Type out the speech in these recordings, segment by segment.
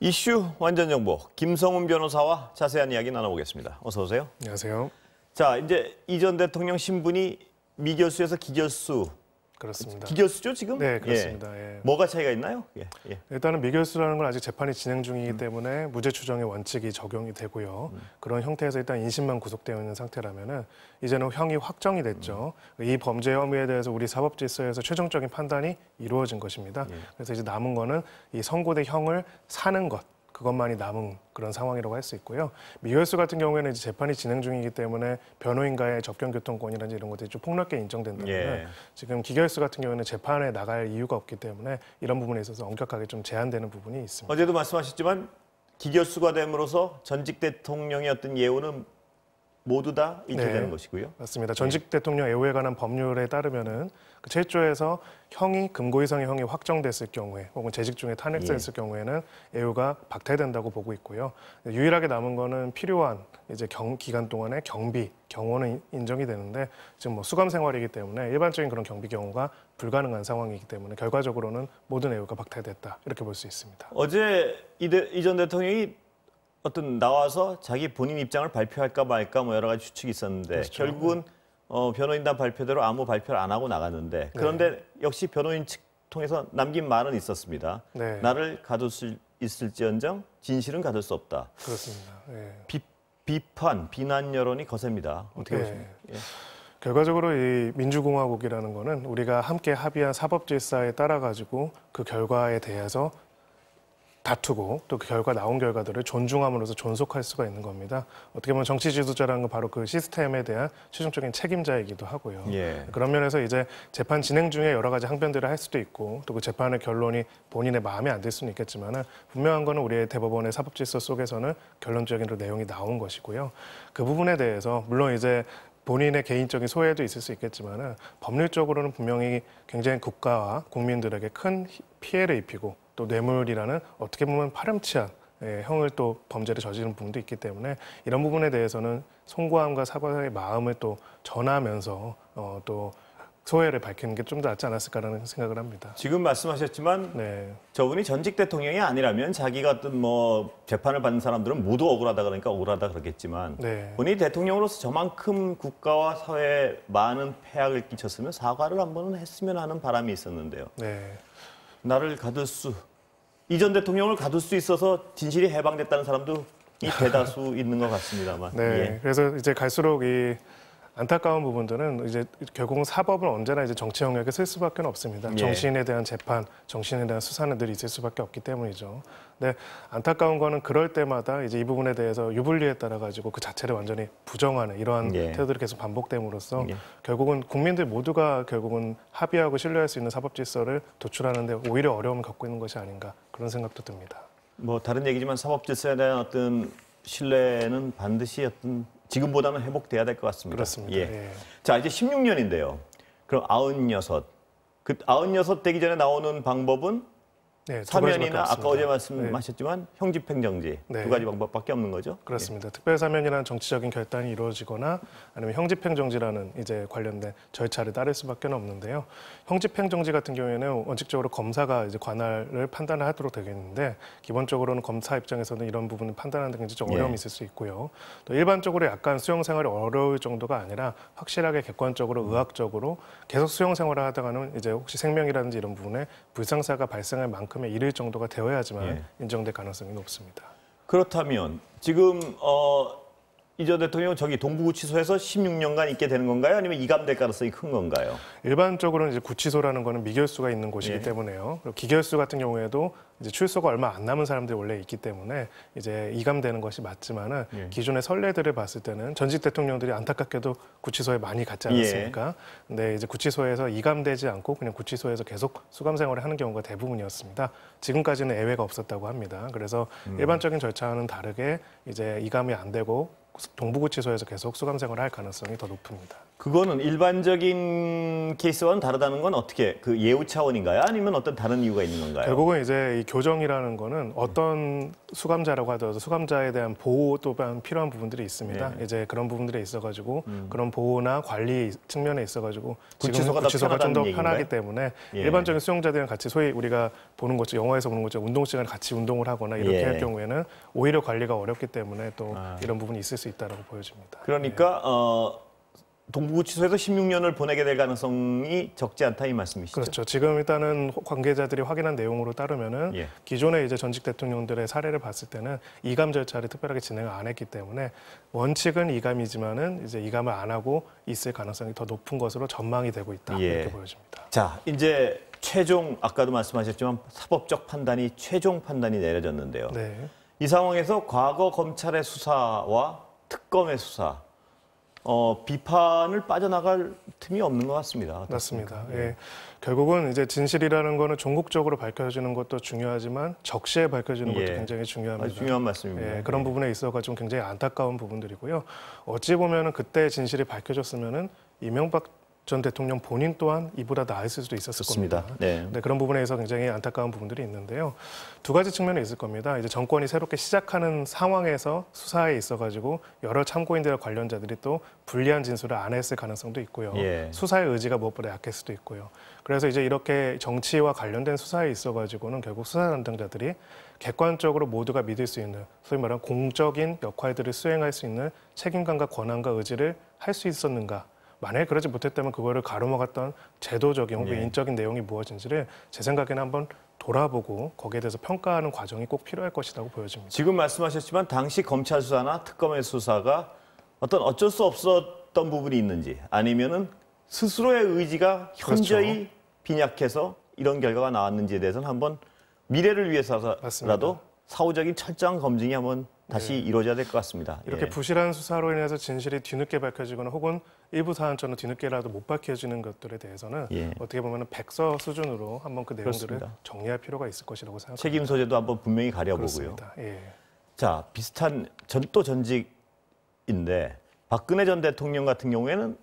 이슈 완전 정보 김성훈 변호사와 자세한 이야기 나눠보겠습니다. 어서 오세요. 안녕하세요. 자, 이제 이 전 대통령 신분이 미결수에서 기결수. 그렇습니다. 기결수죠 지금? 네, 그렇습니다. 예. 뭐가 차이가 있나요? 예. 일단은 미결수라는 건 아직 재판이 진행 중이기 때문에 무죄 추정의 원칙이 적용이 되고요. 그런 형태에서 일단 인신만 구속되어 있는 상태라면은 이제는 형이 확정이 됐죠. 이 범죄 혐의에 대해서 우리 사법질서에서 최종적인 판단이 이루어진 것입니다. 그래서 이제 남은 거는 이 선고된 형을 사는 것. 그것만이 남은 그런 상황이라고 할 수 있고요. 미결수 같은 경우에는 이제 재판이 진행 중이기 때문에 변호인과의 접견교통권이라든지 이런 것들이 좀 폭넓게 인정된다면 지금 기결수 같은 경우에는 재판에 나갈 이유가 없기 때문에 이런 부분에 있어서 엄격하게 좀 제한되는 부분이 있습니다. 어제도 말씀하셨지만 기결수가 됨으로써 전직 대통령의 어떤 예우는 모두 다 인정되는 것이고요. 맞습니다. 전직 대통령 예우에 관한 법률에 따르면은 그 7조에서 형이 금고 이상의 형이 확정됐을 경우에 혹은 재직 중에 탄핵됐을 경우에는 예우가 박탈된다고 보고 있고요. 유일하게 남은 거는 필요한 이제 기간 동안의 경비, 경호는 인정이 되는데 지금 뭐 수감 생활이기 때문에 일반적인 그런 경비 경호가 불가능한 상황이기 때문에 결과적으로는 모든 예우가 박탈됐다 이렇게 볼 수 있습니다. 어제 이 전 대통령이 어떤 나와서 자기 본인 입장을 발표할까 말까 뭐 여러 가지 추측이 있었는데 그렇죠. 결국은 변호인단 발표대로 아무 발표를 안 하고 나갔는데 그런데 역시 변호인 측 통해서 남긴 말은 있었습니다. 나를 가둘 수 있을지언정 진실은 가둘 수 없다. 그렇습니다. 비판, 비난 여론이 거셉니다. 어떻게 보십니까? 결과적으로 이 민주공화국이라는 거는 우리가 함께 합의한 사법질서에 따라 가지고 그 결과에 대해서 다투고 또 그 나온 결과들을 존중함으로써 존속할 수가 있는 겁니다. 어떻게 보면 정치 지도자라는 건 바로 그 시스템에 대한 최종적인 책임자이기도 하고요. 그런 면에서 이제 재판 진행 중에 여러 가지 항변들을 할 수도 있고 또 그 재판의 결론이 본인의 마음에 안 들 수는 있겠지만은 분명한 거는 우리의 대법원의 사법질서 속에서는 결론적인 내용이 나온 것이고요. 그 부분에 대해서 물론 이제 본인의 개인적인 소외도 있을 수 있겠지만은 법률적으로는 분명히 굉장히 국가와 국민들에게 큰 피해를 입히고 또 뇌물이라는 어떻게 보면 파렴치한 형을 또 범죄를 저지른 부분도 있기 때문에 이런 부분에 대해서는 송구함과 사과의 마음을 또 전하면서 또 소회를 밝히는 게 좀 더 낫지 않았을까라는 생각을 합니다. 지금 말씀하셨지만 저분이 전직 대통령이 아니라면 자기가 어떤 뭐 재판을 받는 사람들은 모두 억울하다 그러니까 억울하다 그러겠지만 본인이 대통령으로서 저만큼 국가와 사회에 많은 폐악을 끼쳤으면 사과를 한 번은 했으면 하는 바람이 있었는데요. 나를 가둘 이 전 대통령을 가둘 수 있어서 진실이 해방됐다는 사람도 이 대다수 있는 것 같습니다만. 그래서 이제 갈수록 이 안타까운 부분들은 이제 결국은 사법은 언제나 이제 정치 영역에 쓸 수밖에 없습니다. 정치인에 대한 재판, 정치인에 대한 수사는 늘 있을 수밖에 없기 때문이죠. 근데 안타까운 거는 그럴 때마다 이제 이 부분에 대해서 유불리에 따라 가지고 그 자체를 완전히 부정하는 이러한 태도들이 계속 반복됨으로써 결국은 국민들 모두가 결국은 합의하고 신뢰할 수 있는 사법 질서를 도출하는데 오히려 어려움을 겪고 있는 것이 아닌가 그런 생각도 듭니다. 뭐 다른 얘기지만 사법 질서에 대한 어떤 신뢰는 반드시 어떤 지금보다는 회복돼야 될 것 같습니다. 그렇습니다. 자, 이제 16년인데요. 그럼 96. 그 96 되기 전에 나오는 방법은 사면이나 아까 어제 말씀하셨지만 형집행정지 두 가지 방법밖에 없는 거죠? 그렇습니다. 특별사면이라는 정치적인 결단이 이루어지거나 아니면 형집행정지라는 이제 관련된 절차를 따를 수밖에 없는데요. 형집행정지 같은 경우에는 원칙적으로 검사가 이제 관할을 판단을 하도록 되겠는데 기본적으로는 검사 입장에서는 이런 부분을 판단하는 데 굉장히 좀 어려움이 있을 수 있고요. 또 일반적으로 약간 수용 생활이 어려울 정도가 아니라 확실하게 객관적으로 의학적으로 계속 수용 생활을 하다가는 이제 혹시 생명이라든지 이런 부분에 불상사가 발생할 만큼 이를 정도가 되어야지만 인정될 가능성이 높습니다. 그렇다면 지금 이 전 대통령 저기 동부구치소에서 16년간 있게 되는 건가요? 아니면 이감될 가능성이 큰 건가요? 일반적으로는 이제 구치소라는 거는 미결수가 있는 곳이기 때문에요. 그리고 기결수 같은 경우에도 이제 출소가 얼마 안 남은 사람들이 원래 있기 때문에 이제 이감되는 것이 맞지만은 기존의 선례들을 봤을 때는 전직 대통령들이 안타깝게도 구치소에 많이 갔지 않았습니까? 근데 이제 구치소에서 이감되지 않고 그냥 구치소에서 계속 수감 생활을 하는 경우가 대부분이었습니다. 지금까지는 예외가 없었다고 합니다. 그래서 일반적인 절차와는 다르게 이제 이감이 안 되고 동부구치소에서 계속 수감 생활을 할 가능성이 더 높습니다. 그거는 일반적인 케이스와는 다르다는 건 어떻게 그 예우 차원인가요? 아니면 어떤 다른 이유가 있는 건가요? 결국은 이제 이 교정이라는 거는 어떤 수감자라고 하더라도 수감자에 대한 보호 또한 필요한 부분들이 있습니다. 네. 이제 그런 부분들이 있어가지고 그런 보호나 관리 측면에 있어가지고 구치소가 더 구치소가 좀 더 편하다는 편하기 얘기인가요? 때문에 예. 일반적인 수용자들은 같이 소위 우리가 보는 것처럼 영화에서 보는 것처럼 운동 시간에 같이 운동을 하거나 이렇게 예. 할 경우에는 오히려 관리가 어렵기 때문에 또 이런 부분이 있을 수 있다고 보여집니다. 그러니까 동부구치소에서 16년을 보내게 될 가능성이 적지 않다 이 말씀이시죠? 그렇죠. 지금 일단은 관계자들이 확인한 내용으로 따르면은 예. 기존의 이제 전직 대통령들의 사례를 봤을 때는 이감 절차를 특별하게 진행을 안 했기 때문에 원칙은 이감이지만은 이제 이감을 안 하고 있을 가능성이 더 높은 것으로 전망이 되고 있다 예. 이렇게 보여집니다. 자, 이제 최종 아까도 말씀하셨지만 사법적 판단이 최종 판단이 내려졌는데요. 네. 이 상황에서 과거 검찰의 수사와 특검의 수사 비판을 빠져나갈 틈이 없는 것 같습니다. 어떻습니까? 맞습니다. 예. 결국은 이제 진실이라는 거는 종국적으로 밝혀지는 것도 중요하지만 적시에 밝혀지는 것도 예. 굉장히 중요합니다. 아주 중요한 말씀입니다. 예, 그런 부분에 있어서 좀 굉장히 안타까운 부분들이고요. 어찌 보면은 그때 진실이 밝혀졌으면은 이명박 전 대통령 본인 또한 이보다 나았을 수도 있었을 좋습니다. 겁니다. 네. 네, 그런 부분에서 굉장히 안타까운 부분들이 있는데요. 두 가지 측면이 있을 겁니다. 이제 정권이 새롭게 시작하는 상황에서 수사에 있어가지고 여러 참고인들과 관련자들이 또 불리한 진술을 안 했을 가능성도 있고요. 예. 수사의 의지가 무엇보다 약할 수도 있고요. 그래서 이제 이렇게 정치와 관련된 수사에 있어가지고는 결국 수사 담당자들이 객관적으로 모두가 믿을 수 있는 소위 말하는 공적인 역할들을 수행할 수 있는 책임감과 권한과 의지를 할 수 있었는가. 만약에 그러지 못했다면 그거를 가로막았던 제도적인 혹은 예. 인적인 내용이 무엇인지를 제 생각에는 한번 돌아보고 거기에 대해서 평가하는 과정이 꼭 필요할 것이라고 보여집니다. 지금 말씀하셨지만 당시 검찰 수사나 특검의 수사가 어쩔 수 없었던 부분이 있는지 아니면은 스스로의 의지가 현저히 그렇죠. 빈약해서 이런 결과가 나왔는지에 대해서는 한번 미래를 위해서라도 맞습니다. 사후적인 철저한 검증이 한번 다시 이루어져야 될 것 같습니다. 이렇게 예. 부실한 수사로 인해서 진실이 뒤늦게 밝혀지거나 혹은 일부 사안처럼 뒤늦게라도 못 밝혀지는 것들에 대해서는 예. 어떻게 보면 백서 수준으로 한번 그 내용들을 그렇습니다. 정리할 필요가 있을 것이라고 생각합니다. 책임 소재도 한번 분명히 가려보고요. 그렇습니다. 예. 자, 비슷한 또 전직인데 박근혜 전 대통령 같은 경우에는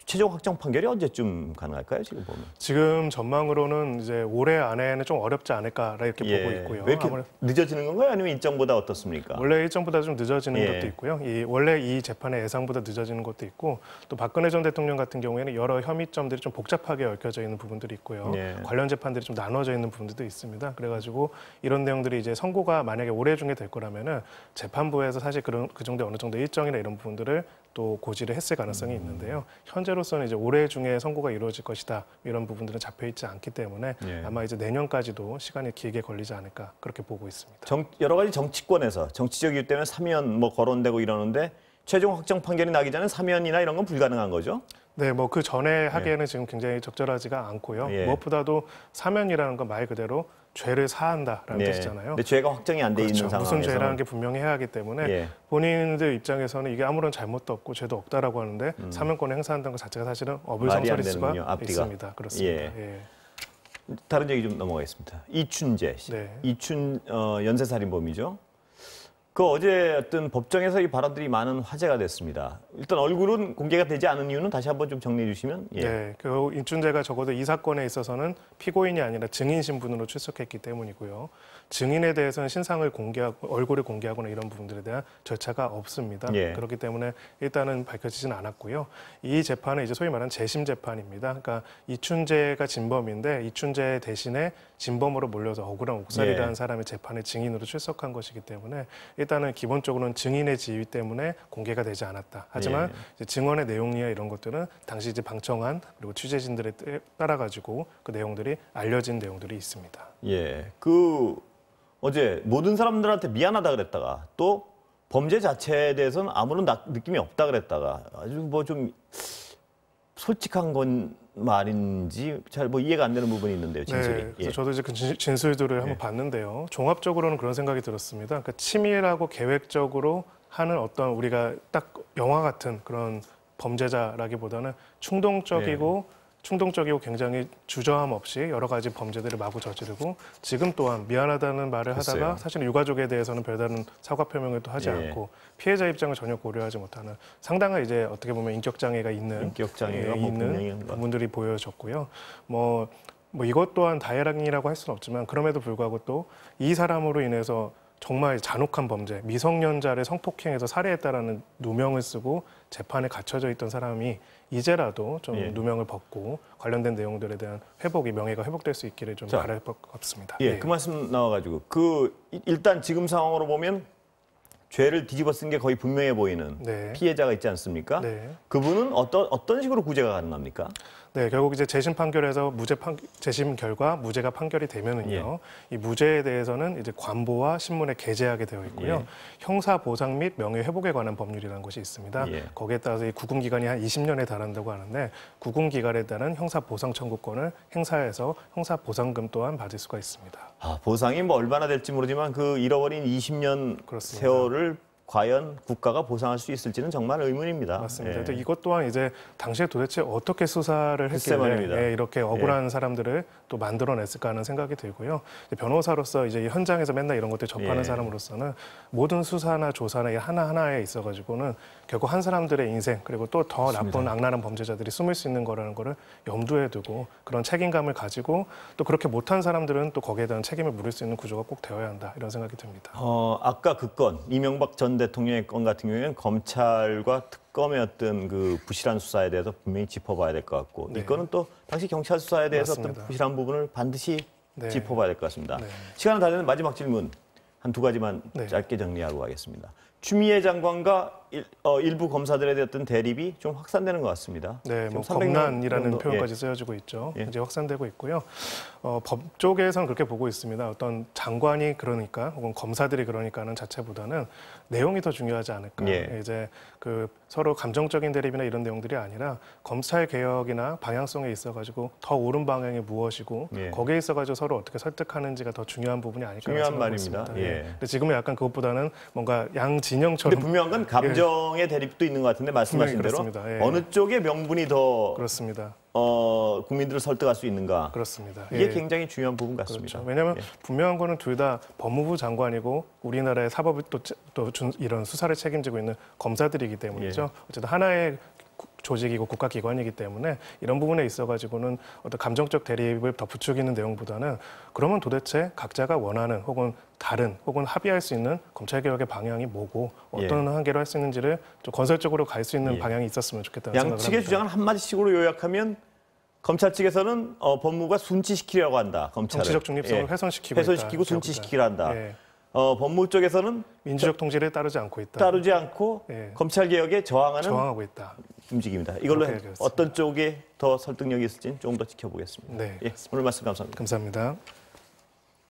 최종 확정 판결이 언제쯤 가능할까요? 지금 보면. 지금 전망으로는 이제 올해 안에는 좀 어렵지 않을까 이렇게 보고 있고요. 왜 이렇게 아무래도 늦어지는 건가요? 아니면 일정보다 어떻습니까? 원래 일정보다 좀 늦어지는 예. 것도 있고요. 원래 이 재판의 예상보다 늦어지는 것도 있고 또 박근혜 전 대통령 같은 경우에는 여러 혐의점들이 좀 복잡하게 얽혀져 있는 부분들이 있고요. 예. 관련 재판들이 좀 나눠져 있는 부분들도 있습니다. 그래가지고 이런 내용들이 이제 선고가 만약에 올해 중에 될 거라면은 재판부에서 사실 그 정도 어느 정도 일정이나 이런 부분들을 또 고지를 했을 가능성이 있는데요. 현재로서는 이제 올해 중에 선고가 이루어질 것이다 이런 부분들은 잡혀 있지 않기 때문에 예. 아마 이제 내년까지도 시간이 길게 걸리지 않을까 그렇게 보고 있습니다. 여러 가지 정치권에서 정치적 이유 때문에 사면 거론되고 이러는데 최종 확정 판결이 나기 전에 사면이나 이런 건 불가능한 거죠? 네, 뭐 그 전에 하기에는 지금 굉장히 적절하지가 않고요. 예. 무엇보다도 사면이라는 건 말 그대로 죄를 사한다라는 네. 뜻이잖아요. 근데 죄가 확정이 안 돼 있는 그렇죠. 상황에서 무슨 죄라는 게 분명히 해야 하기 때문에 예. 본인들 입장에서는 이게 아무런 잘못도 없고 죄도 없다라고 하는데 사면권을 행사한다는 것 자체가 사실은 말이 안 어불성설일 수가 되는군요, 앞뒤가. 있습니다. 그렇습니다. 예. 예. 다른 얘기 좀 넘어가겠습니다. 이춘재 씨, 네. 연쇄살인범이죠. 그 어제 어떤 법정에서 이 발언들이 많은 화제가 됐습니다. 일단 얼굴은 공개가 되지 않은 이유는 다시 한번 좀 정리해 주시면. 예. 네, 그 이춘재가 적어도 이 사건에 있어서는 피고인이 아니라 증인 신분으로 출석했기 때문이고요. 증인에 대해서는 신상을 공개하고 얼굴을 공개하거나 이런 부분들에 대한 절차가 없습니다. 예. 그렇기 때문에 일단은 밝혀지지는 않았고요. 이 재판은 이제 소위 말하는 재심 재판입니다. 그러니까 이춘재가 진범인데 이춘재 대신에 진범으로 몰려서 억울한 옥살이라는 예. 사람의 재판에 증인으로 출석한 것이기 때문에 일단은 기본적으로는 증인의 지위 때문에 공개가 되지 않았다. 하지만 예. 이제 증언의 내용이나 이런 것들은 당시 이제 방청한 그리고 취재진들에 따라 가지고 그 내용들이 알려진 내용들이 있습니다. 예. 어제 모든 사람들한테 미안하다 그랬다가 또 범죄 자체에 대해서는 아무런 느낌이 없다 그랬다가 아주 좀 솔직한 건 말인지 잘 이해가 안 되는 부분이 있는데요, 진술이. 네, 그래서 예. 저도 이제 그 진술들을 한번 봤는데요. 종합적으로는 그런 생각이 들었습니다. 그러니까 치밀하고 계획적으로 하는 어떤 우리가 딱 영화 같은 그런 범죄자라기보다는 충동적이고 굉장히 주저함 없이 여러 가지 범죄들을 마구 저지르고 지금 또한 미안하다는 말을 글쎄요. 하다가 사실 유가족에 대해서는 별다른 사과 표명을 또 하지 예. 않고 피해자 입장을 전혀 고려하지 못하는 상당한 이제 어떻게 보면 인격 장애가 있는 인격장애가 분명히 있는 부분들이 보여졌고요. 뭐 이것 또한 다행이라고 할 수는 없지만 그럼에도 불구하고 또 이 사람으로 인해서 정말 잔혹한 범죄, 미성년자를 성폭행해서 살해했다라는 누명을 쓰고 재판에 갇혀져 있던 사람이 이제라도 좀 누명을 벗고 관련된 내용들에 대한 회복이 명예가 회복될 수 있기를 좀 바랄 것 같습니다. 그 말씀 나와가지고 일단 지금 상황으로 보면 죄를 뒤집어 쓴 게 거의 분명해 보이는 피해자가 있지 않습니까? 그분은 어떤 식으로 구제가 가능합니까? 네, 결국 이제 재심 판결에서 재심 결과 무죄가 판결이 되면은요, 이 무죄에 대해서는 이제 관보와 신문에 게재하게 되어 있고요. 형사 보상 및 명예 회복에 관한 법률이라는 것이 있습니다. 거기에 따라서 이 구금 기간이 한 20년에 달한다고 하는데 구금 기간에 따른 형사 보상 청구권을 행사해서 형사 보상금 또한 받을 수가 있습니다. 보상이 뭐 얼마나 될지 모르지만 그 잃어버린 20년 그렇습니다. 세월을 과연 국가가 보상할 수 있을지는 정말 의문입니다. 맞습니다. 이것 또한 이제 당시에 도대체 어떻게 수사를 했길래 이렇게 억울한 사람들을 또 만들어냈을까 하는 생각이 들고요. 변호사로서 이제 현장에서 맨날 이런 것들 접하는 사람으로서는 모든 수사나 조사나 하나하나에 있어가지고는 결국 한 사람들의 인생 그리고 또 더 나쁜 악랄한 범죄자들이 숨을 수 있는 거라는 거를 염두에 두고 그런 책임감을 가지고 또 그렇게 못한 사람들은 또 거기에 대한 책임을 물을 수 있는 구조가 꼭 되어야 한다 이런 생각이 듭니다. 아까 그 건 이명박 전 대통령의 건 같은 경우에는 검찰과 특검의 어떤 그 부실한 수사에 대해서 분명히 짚어봐야 될 것 같고 이 건은 또 당시 경찰 수사에 대해서 어떤 부실한 부분을 반드시 짚어봐야 될 것 같습니다. 시간은 다 되는 마지막 질문 한 두 가지만 짧게 정리하고 가겠습니다. 추미애 장관과 일부 검사들에 대한 어떤 대립이 좀 확산되는 것 같습니다. 네, 뭐 검난이라는 표현까지 쓰여지고 있죠. 이제 확산되고 있고요. 법 쪽에서는 그렇게 보고 있습니다. 어떤 장관이 그러니까 혹은 검사들이 그러니까는 자체보다는 내용이 더 중요하지 않을까. 이제 그 서로 감정적인 대립이나 이런 내용들이 아니라 검찰 개혁이나 방향성에 있어가지고 더 옳은 방향이 무엇이고 거기에 있어가지고 서로 어떻게 설득하는지가 더 중요한 부분이 아닐까 생각합니다. 중요한 말입니다. 근데 지금은 약간 그것보다는 뭔가 양 진영처럼. 근데 분명한 건 감정의 대립도 있는 것 같은데 말씀하신 대로 어느 쪽의 명분이 더 그렇습니다. 국민들을 설득할 수 있는가. 그렇습니다. 이게 굉장히 중요한 부분 같습니다. 그렇죠. 왜냐하면 분명한 거는 둘 다 법무부 장관이고 우리나라의 사법을 또 이런 수사를 책임지고 있는 검사들이기 때문이죠. 어쨌든 하나의 조직이고 국가기관이기 때문에 이런 부분에 있어가지고는 어떤 감정적 대립을 더 부추기는 내용보다는 그러면 도대체 각자가 원하는 혹은 다른 혹은 합의할 수 있는 검찰개혁의 방향이 뭐고 어떤 한계로 할 수 있는지를 좀 건설적으로 갈 수 있는 방향이 있었으면 좋겠다는 생각을 합니다. 양측의 주장을 한마디씩으로 요약하면 검찰 측에서는 법무부가 순치시키려고 한다. 검찰을. 정치적 중립성을 훼손시키고 순치시키려 한다. 법무부 쪽에서는 민주적 통제를 따르지 않고 있다. 따르지 않고 검찰개혁에 저항하고 있다. 움직입니다. 이걸로 어떤 쪽에 더 설득력이 있을지는 조금 더 지켜보겠습니다. 오늘 말씀 감사합니다. 감사합니다.